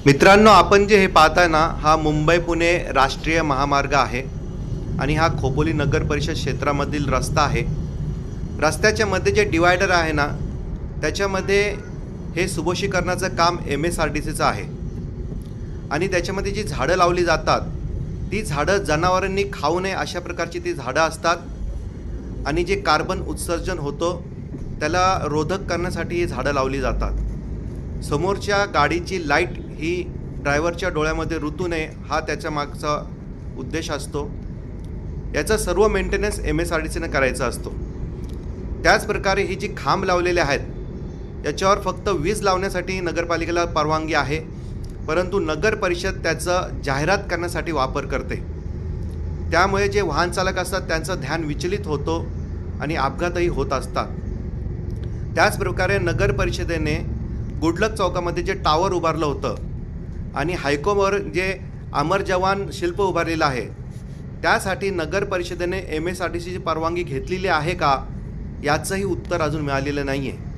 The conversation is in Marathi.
मित्रांनो, आपण जे हे पाहताय ना, हा मुंबई पुणे राष्ट्रीय महामार्ग आहे आणि हा खोपोली नगर परिषद क्षेत्रामधील रस्ता आहे। रस्त्याच्या मध्ये जे डिवायडर आहे ना, त्याच्यामध्ये हे सुशोभीकरणाचं काम MSRDCचं आहे आणि त्याच्यामध्ये जी झाडं लावली जातात ती झाडं जनावरांनी खाऊ नये अशा प्रकारची ती झाडं असतात आणि जे कार्बन उत्सर्जन होतो त्याला रोधक करण्यासाठी ही झाडं लावली जातात। समोरच्या गाडीची लाईट ही ड्रायव्हरच्या डोळ्यामध्ये रुतू नये हा त्याच्या मागचा उद्देश असतो। याचा सर्व मेंटेनन्स MSRDCने करायचा असतो। त्याच प्रकारे ही जी खांब लावलेले आहेत याच्यावर फक्त वीज लावण्यासाठी नगरपालिकेला परवानगी आहे, परंतु नगर परिषद त्याचं जाहिरात करण्यासाठी वापर करते। त्यामुळे जे वाहन चालक असतात त्यांचं ध्यान विचलित होतो आणि अपघातही होत असतात। त्याच प्रकारे नगर परिषदेने गुडलक चौकामध्ये जे टावर उभारलं होतं आणि हायकोवर जे अमर जवान शिल्प उभारलेलं आहे त्यासाठी नगर परिषदेने MSRDCची परवानगी घेतलेली आहे का याचंही उत्तर अजून मिळालेलं नाही आहे।